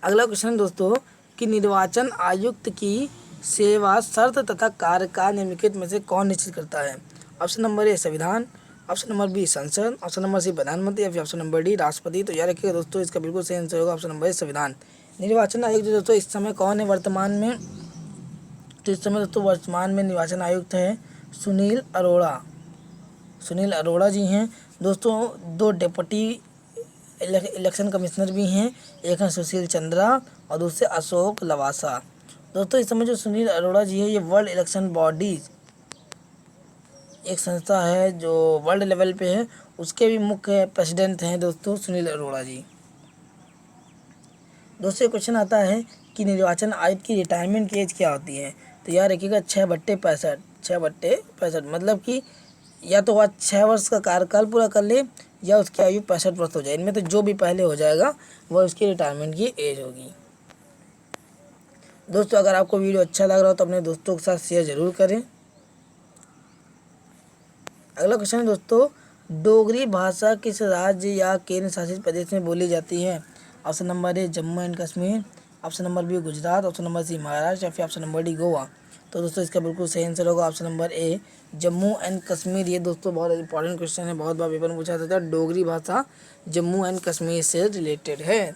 अगला क्वेश्चन दोस्तों कि निर्वाचन आयुक्त की सेवा शर्त तथा कार्यकाल निम्नलिखित में से कौन निश्चित करता है? ऑप्शन नंबर ए संविधान, ऑप्शन नंबर बी संसद, ऑप्शन नंबर सी प्रधानमंत्री या फिर ऑप्शन नंबर डी राष्ट्रपति। तो याद रखिएगा दोस्तों इसका बिल्कुल सही आंसर होगा ऑप्शन नंबर ए संविधान। निर्वाचन आयुक्त दोस्तों इस समय कौन है वर्तमान में? तो इस समय दोस्तों वर्तमान में निर्वाचन आयुक्त है सुनील अरोड़ा। सुनील अरोड़ा जी हैं। दोस्तों 2 डिप्टी इलेक्शन कमिश्नर भी हैं, एक है सुशील चंद्रा और दूसरे अशोक लवासा। दोस्तों इस समय जो सुनील अरोड़ा जी है ये वर्ल्ड इलेक्शन बॉडीज एक संस्था है जो वर्ल्ड लेवल पे है, उसके भी मुख्य प्रेसिडेंट हैं दोस्तों सुनील अरोड़ा जी। दोस्तों क्वेश्चन आता है कि निर्वाचन आयुक्त की रिटायरमेंट की एज क्या होती है? तो याद रखिएगा 6/65, 6/65 मतलब कि या तो वह 6 वर्ष का कार्यकाल पूरा कर ले या उसकी आयु 65 वर्ष हो जाए। इनमें तो जो भी पहले हो जाएगा वह उसकी रिटायरमेंट की एज होगी। दोस्तों अगर आपको वीडियो अच्छा लग रहा हो तो अपने दोस्तों के साथ शेयर जरूर करें। अगला क्वेश्चन है दोस्तों डोगरी भाषा किस राज्य या केंद्र शासित प्रदेश में बोली जाती है? Option number A Jammu and Kashmir, option number B Gujarat, option number C Maharashtra, या फिर ऑप्शन नंबर डी गोवा। तो दोस्तों इसका बिल्कुल सही आंसर होगा option number A Jammu and Kashmir. ये दोस्तों बहुत इंपॉर्टेंट क्वेश्चन है, बहुत बार पेपर में पूछा जाता है। डोगरी भाषा जम्मू एंड कश्मीर से रिलेटेड है।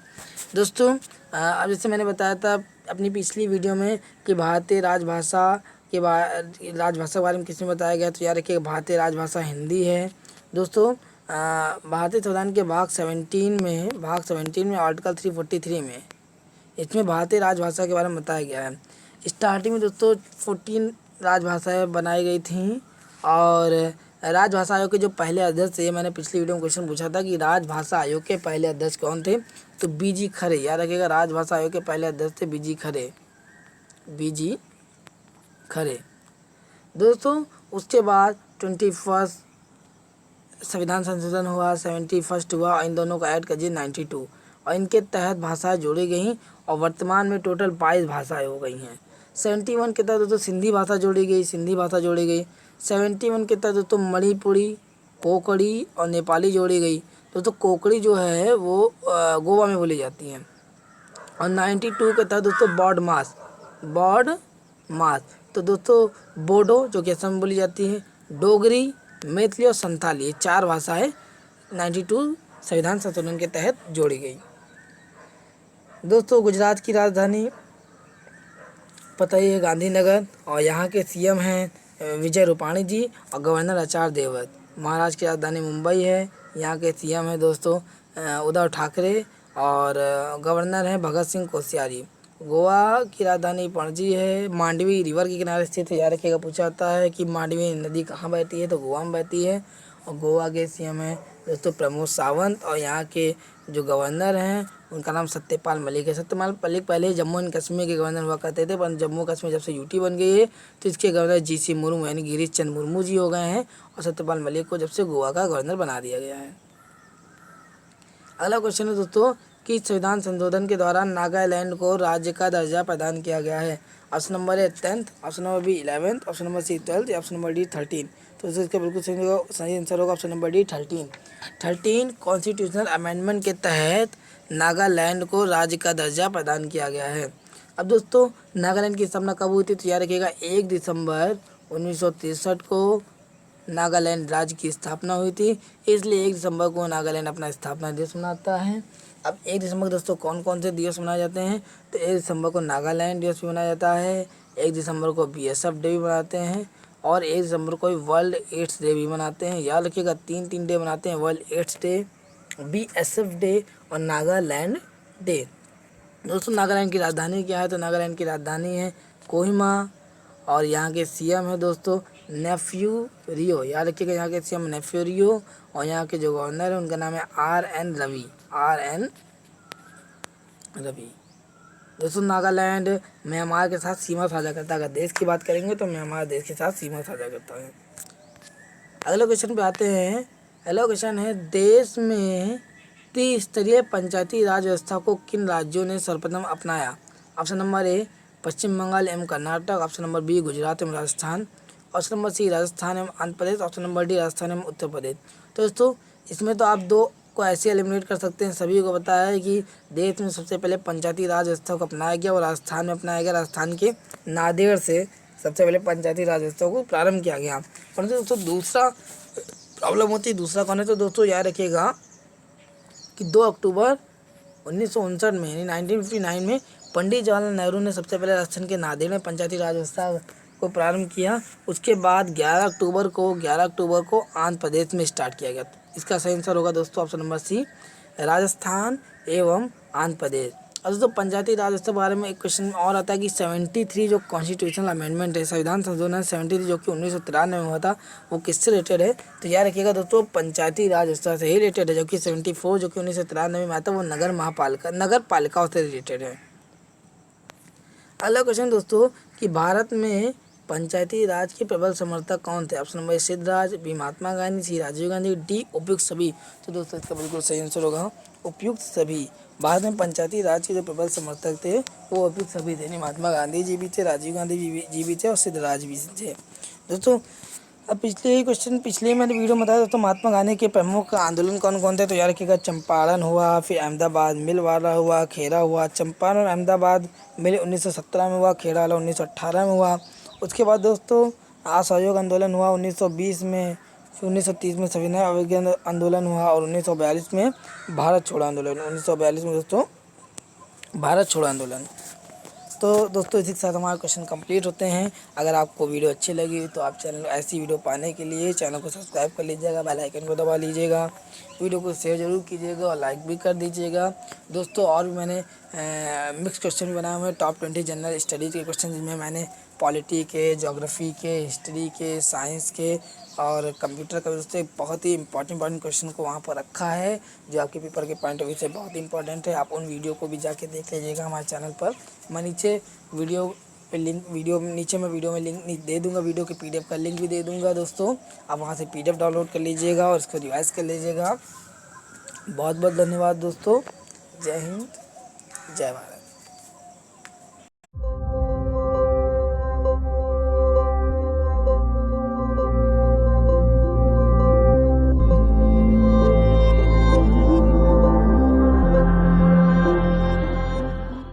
दोस्तों अब जैसे मैंने बताया था अपनी पिछली वीडियो में कि भारतीय राजभाषा राजभाषा के बारे में किसने बताया गया, तो याद रखिए भारतीय राजभाषा हिंदी है। दोस्तों भारतीय संविधान के भाग 17 में आर्टिकल 343 में इसमें भारतीय राजभाषा के बारे में बताया गया है। स्टार्टिंग में दोस्तों 14 राजभाषाएं बनाई गई थीं और राजभाषा आयोग के जो पहले अध्यक्ष थे, मैंने पिछली वीडियो में क्वेश्चन पूछा था कि राजभाषा आयोग के पहले अध्यक्ष कौन थे, तो बीजी खरे। याद रखिएगा राजभाषा आयोग के पहले अध्यक्ष थे बीजी खरे। दोस्तों उसके बाद 21 संविधान संशोधन हुआ, 71 हुआ और इन दोनों को ऐड कर दिए 92 और इनके तहत भाषाएं जोड़ी गई और वर्तमान में टोटल 22 भाषाएं हो गई हैं। 71 के तहत दोस्तों सिंधी भाषा जोड़ी गई 71 के तहत दोस्तों मणिपुरी, कोंकणी और नेपाली जोड़ी गई। दोस्तों कोंकणी जो है वो गोवा में बोली जाती है। और 92 के तहत दोस्तों बॉड मास तो दोस्तों बोडो जो कि असम में बोली जाती है, डोगरी, मैथिली और संथाली, ये 4 भाषाएं 92 संविधान संशोधन के तहत जोड़ी गई। दोस्तों गुजरात की राजधानी पता ही है गांधीनगर और यहाँ के सीएम हैं विजय रूपाणी जी और गवर्नर आचार्य देवव्रत। महाराष्ट्र की राजधानी मुंबई है, यहाँ के सीएम है दोस्तों उद्धव ठाकरे और गवर्नर हैं भगत सिंह कोश्यारी। गोवा की राजधानी पणजी है, मांडवी रिवर के किनारे स्थित है। याद रखिएगा पूछा जाता है कि मांडवी नदी कहाँ बहती है, तो गोवा में बहती है। और गोवा के सीएम हैं दोस्तों प्रमोद सावंत और यहाँ के जो गवर्नर हैं उनका नाम सत्यपाल मलिक है। सत्यपाल मलिक पहले जम्मू एंड कश्मीर के गवर्नर हुआ करते थे, पर जम्मू कश्मीर जब से यूटी बन गई है तो इसके गवर्नर जीसी मुर्मू यानी गिरीश चंद्र मुर्मू जी हो गए हैं और सत्यपाल मलिक को जब से गोवा का गवर्नर बना दिया गया है। अगला क्वेश्चन है दोस्तों कि संविधान संशोधन के दौरान नागालैंड को राज्य का दर्जा प्रदान किया गया है। Option number A 10th, option number B 11th, option number C 12th या ऑप्शन नंबर डी 13। तो इसका बिल्कुल सही आंसर होगा option number D 13 constitutional amendment के तहत नागालैंड को राज्य का दर्जा प्रदान किया गया है। अब दोस्तों नागालैंड की स्थापना कब हुई थी, तो याद रखिएगा 1 दिसंबर 1963 को नागालैंड राज्य की स्थापना हुई थी, इसलिए 1 दिसंबर को नागालैंड अपना स्थापना दिवस मनाता है। अब 1 दिसंबर दोस्तों कौन कौन से दिवस मनाए जाते हैं, तो 1 दिसंबर को नागालैंड दिवस भी मनाया जाता है, 1 दिसंबर को BSF डे भी मनाते हैं और 1 दिसंबर को वर्ल्ड एड्स डे भी मनाते हैं। याद रखिएगा 3 डे मनाते हैं, world AIDS day, BSF day और नागालैंड डे। दोस्तों नागालैंड की राजधानी क्या है, तो नागालैंड की राजधानी है कोहिमा और यहाँ के सीएम है दोस्तों नेफ्यू रियो। याद रखिएगा यहाँ के सीएम नेफ्यू रियो और यहाँ के जो गवर्नर है उनका नाम है RN रवि। दोस्तों नागालैंड म्यांमार के साथ सीमा साझा करता है। अगर देश की बात करेंगे तो म्यांमार देश के साथ सीमा साझा करता है। अगले क्वेश्चन पे आते हैं। अगला क्वेश्चन है देश में त्रिस्तरीय पंचायती राज व्यवस्था को किन राज्यों ने सर्वप्रथम अपनाया। Option number A Paschim Bangal एवं Karnataka, option number B Gujarat एवं Rajasthan, option number C Rajasthan एवं Andhra Pradesh, option number D Rajasthan एवं उत्तर प्रदेश। तो दोस्तों इसमें तो आप 2 को ऐसे एलिमिनेट कर सकते हैं। सभी को पता है कि देश में सबसे पहले पंचायती राज व्यवस्था को अपनाया गया और राजस्थान में अपनाया गया। राजस्थान के नांदेड़ से सबसे पहले पंचायती राज व्यवस्था को प्रारंभ किया गया। परंतु दोस्तों दूसरा प्रॉब्लम होती है, दूसरा कौन है, तो दोस्तों याद रखिएगा कि 2 अक्टूबर 1959 में यानी 1959 में पंडित जवाहरलाल नेहरू ने सबसे पहले राजस्थान के नांदेड़ में पंचायती राज व्यवस्था को प्रारंभ किया। उसके बाद 11 अक्टूबर को आंध्र प्रदेश में स्टार्ट किया गया। इसका सही आंसर होगा दोस्तों ऑप्शन नंबर सी राजस्थान एवं आंध्र प्रदेश। और दोस्तों पंचायती राज व्यवस्था के बारे में एक क्वेश्चन और आता है कि 73 जो कॉन्स्टिट्यूशनल अमेंडमेंट है, संविधान संशोधन 73 जो कि 1993 में हुआ था, वो किससे रिलेटेड है, तो याद रखिएगा दोस्तों पंचायती राज व्यवस्था से ही रिलेटेड है। जबकि 74 जो कि 1993 में आता है वो नगर पालिकाओं से रिलेटेड है। अगला क्वेश्चन दोस्तों कि भारत में पंचायती राज के प्रबल समर्थक कौन थे। Option number Siddharaj, B Mahatma Gandhi, सी राजीव गांधी, डी उपयुक्त सभी। तो दोस्तों इसका बिल्कुल सही आंसर होगा उपयुक्त सभी। भारत में पंचायती राज के जो प्रबल समर्थक थे वो उपयुक्त सभी थे। महात्मा गांधी जी भी थे, राजीव गांधी जी भी थे और सिद्धराज भी थे। दोस्तों अब पिछले क्वेश्चन पिछले मैंने वीडियो में बताया दोस्तों, महात्मा गांधी के प्रमुख आंदोलन कौन कौन थे? तो याद रखिएगा, चंपारण हुआ, फिर अहमदाबाद मिल वाला हुआ, खेरा हुआ। चंपारण और अहमदाबाद मिल 1917 में हुआ, खेरा वाला 1918 में हुआ। उसके बाद दोस्तों असहयोग आंदोलन हुआ 1920 में, फिर 1930 में सविनय अवज्ञा आंदोलन हुआ, और 1942 में भारत छोड़ो आंदोलन। 1942 में दोस्तों भारत छोड़ो आंदोलन। तो दोस्तों इसी के साथ हमारे क्वेश्चन कंप्लीट होते हैं। अगर आपको वीडियो अच्छी लगी तो आप चैनल ऐसी वीडियो पाने के लिए चैनल को सब्सक्राइब कर लीजिएगा, बेल आइकन को दबा लीजिएगा, वीडियो को शेयर जरूर कीजिएगा और लाइक भी कर दीजिएगा दोस्तों। और भी मैंने मिक्स क्वेश्चन बनाए हुए हैं, टॉप 20 जनरल स्टडीज़ के क्वेश्चन, जिनमें मैंने पॉलिटी के, ज्योग्राफी के, हिस्ट्री के, साइंस के और कंप्यूटर का दोस्तों बहुत ही इंपॉर्टेंट क्वेश्चन को वहाँ पर रखा है, जो आपके पेपर के पॉइंट ऑफ व्यू से बहुत ही इंपॉर्टेंट है। आप उन वीडियो को भी जाके देख लीजिएगा हमारे चैनल पर। मैं नीचे वीडियो पे लिंक वीडियो में लिंक दे दूंगा, वीडियो के पीडीएफ का लिंक भी दे दूंगा दोस्तों। आप वहाँ से पीडीएफ डाउनलोड कर लीजिएगा और इसको रिवाइज कर लीजिएगा। बहुत बहुत धन्यवाद दोस्तों। जय हिंद, जय भारत।